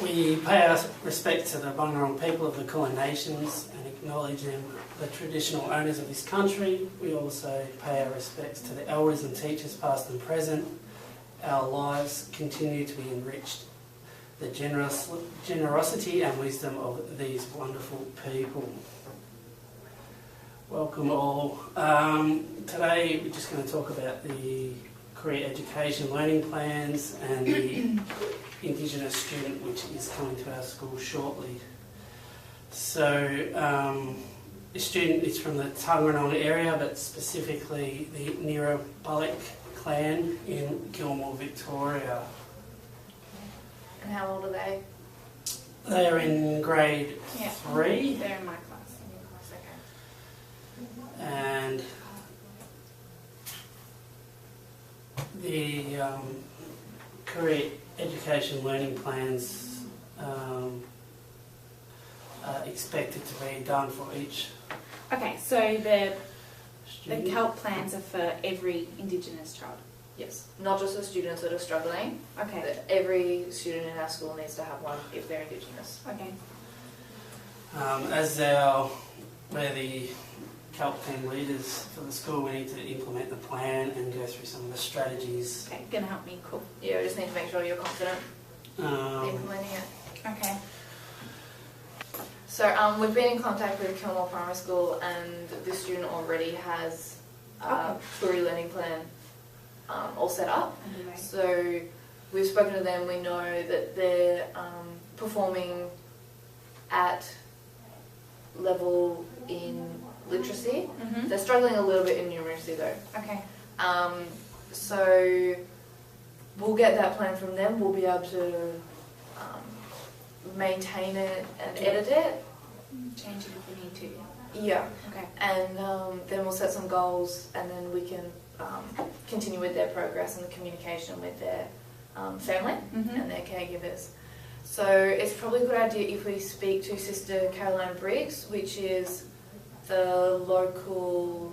We pay our respect to the Bungarong people of the Kulin Nations and acknowledge them, the traditional owners of this country. We also pay our respects to the elders and teachers past and present. Our lives continue to be enriched. The generosity and wisdom of these wonderful people. Welcome all. Today we're just going to talk about the career education learning plans and the Indigenous student which is coming to our school shortly. So the student is from the Tuggeranong area, but specifically the Nirrabullock clan in Gilmore, Victoria. And how old are they? They are in grade 3. They're in my class. Okay. And the career education learning plans are expected to be done for each Okay, so the student. Kelp plans are for every Indigenous child. Yes, not just the students that are struggling. Okay. But every student in our school needs to have one if they're Indigenous. Okay. As we're the Kelp team leaders for the school, we need to implement the plan and go through some of the strategies. Okay, gonna help me. Cool. Yeah, we just need to make sure you're confident implementing it. Okay. So we've been in contact with Kilmore Primary School, and this student already has a career learning plan all set up. Anyway. So we've spoken to them. We know that they're performing at level in literacy. Mhm. They're struggling a little bit in numeracy though. Okay. So we'll get that plan from them. We'll be able to maintain it and edit it. Change it if we need to. Yeah. Okay. And then we'll set some goals, and then we can continue with their progress and the communication with their family Mhm. and their caregivers. So it's probably a good idea if we speak to Sister Caroline Briggs, which is the local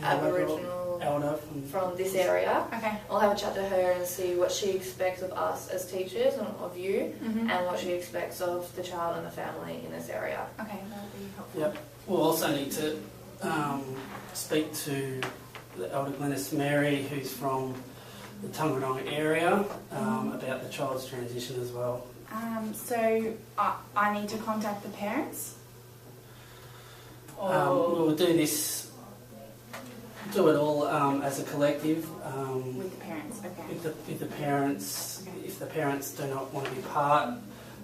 Aboriginal elder from this area. Okay. I'll have a chat to her and see what she expects of us as teachers and of you, Mhm. and what she expects of the child and the family in this area. Okay, that'll be helpful. Yep. We'll also need to speak to the elder Glenys Mary, who's from the Tuggeranong area, about the child's transition as well. So I need to contact the parents. We'll do it all as a collective. With the parents. Okay. With the parents, if the parents do not want to be part,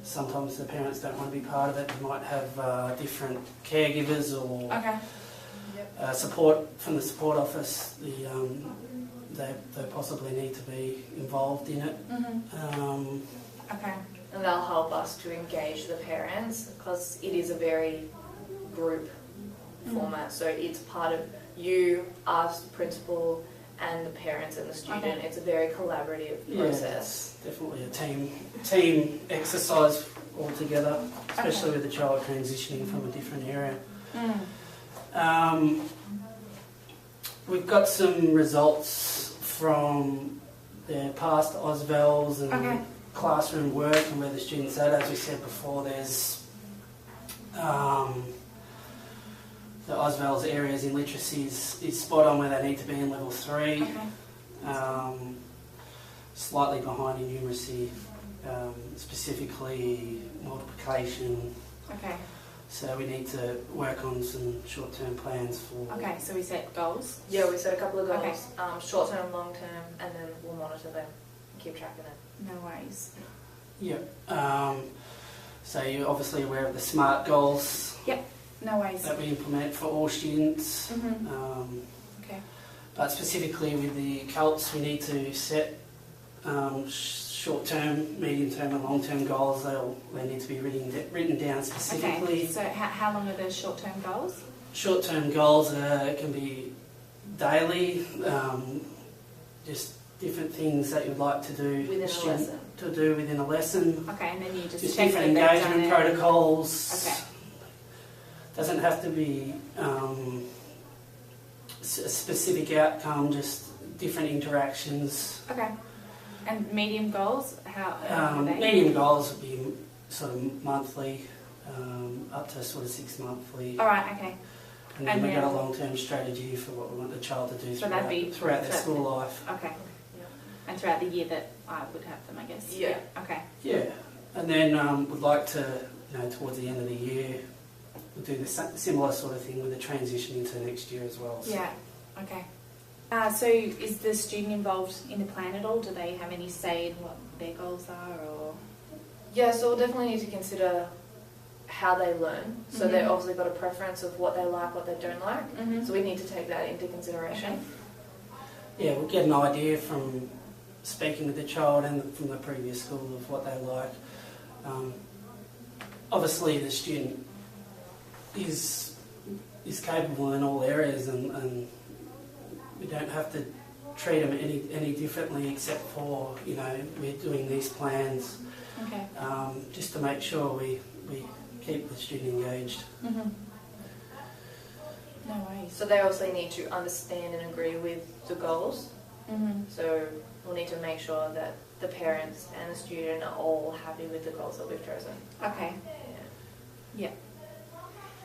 sometimes the parents don't want to be part of it. They might have different caregivers or Okay. support from the support office. They possibly need to be involved in it. Mhm. Okay. And they'll help us to engage the parents, because it is a very group format. So it's part of you, us, the principal, and the parents and the student. Okay. It's a very collaborative process. It's definitely a team exercise altogether, especially with the child transitioning from a different area. We've got some results from their past AusVals and classroom work and where the students at. As we said before, there's the AusVals areas in literacy is spot on where they need to be in level 3. Slightly behind in numeracy, specifically multiplication. Okay. So we need to work on some short-term plans for... Okay, so we set goals. Yeah, we set a couple of goals, Okay. short-term, long-term, and then we'll monitor them and keep track of them. No worries. Yeah. So you're obviously aware of the SMART goals Yep. No worries. that we implement for all students. Okay. But specifically with the Kelps, we need to set short-term, medium-term and long-term goals. They need to be written down specifically. Okay. So how long are the short-term goals? Short-term goals can be daily, just different things that you'd like to do Within a lesson. within a lesson. Okay, and then you just different check that they've done engagement it. protocols. Okay. Doesn't have to be a specific outcome, just different interactions. Okay. And medium goals, how are they? Medium goals would be sort of monthly, up to sort of 6 monthly. All right, okay. And then And we've got a then- long-term strategy for what we want the child to do So that'd be throughout their throughout school life. Okay. Yeah. And throughout the year that I would have them, I guess. Yeah. Okay. Yeah, and then we'd like to, towards the end of the year, we'll do the similar sort of thing with the transition into next year as well. So. Yeah. Okay. So is the student involved in the plan at all? Do they have any say in what their goals are, or? Yeah, so we'll definitely need to consider how they learn. So they've Mhm. obviously got a preference of what they like, what they don't like. Mm-hmm. So we need to take that into consideration. Yeah, we'll get an idea from speaking with the child and from the previous school of what they like. Obviously, the student is capable in all areas, and we don't have to treat them any differently, except for we're doing these plans Okay. just to make sure we keep the student engaged. Mm-hmm. No worries. So they also need to understand and agree with the goals. Mm-hmm. So we'll need to make sure that the parents and the student are all happy with the goals that we've chosen. Okay. Yeah.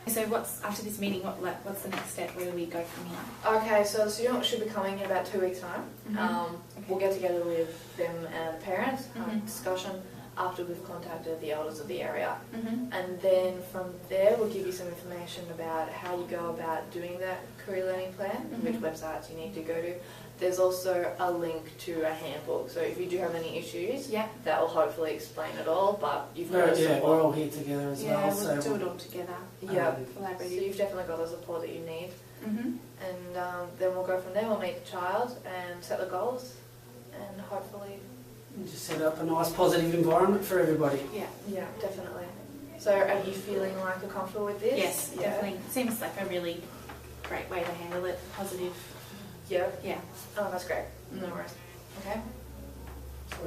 So what's after this meeting? What's the next step? Where do we go from here? Okay, so the student should be coming in about 2 weeks' time. Mhm. We'll get together with them and the parents, Mhm. discussion after we've contacted the elders of the area. Mm-hmm. And then from there, we'll give you some information about how you go about doing that career learning plan, and which Mhm. websites you need to go to. There's also a link to a handbook, so if you do have any issues, Yeah. that will hopefully explain it all, but you've got Yeah, support. we're all here together as Yeah, well. we'll So do it all together. Yeah, so Collaborative. you've definitely got the support that you need. Mm-hmm. And then we'll go from there, we'll meet the child and set the goals, and hopefully, just set up a nice positive environment for everybody. Yeah. yeah, definitely. So are you feeling like you're comfortable with this? Yes, Yeah. definitely. It seems like a really great way to handle it. Positive. Yeah. Yeah. Oh, that's great. No worries. Okay.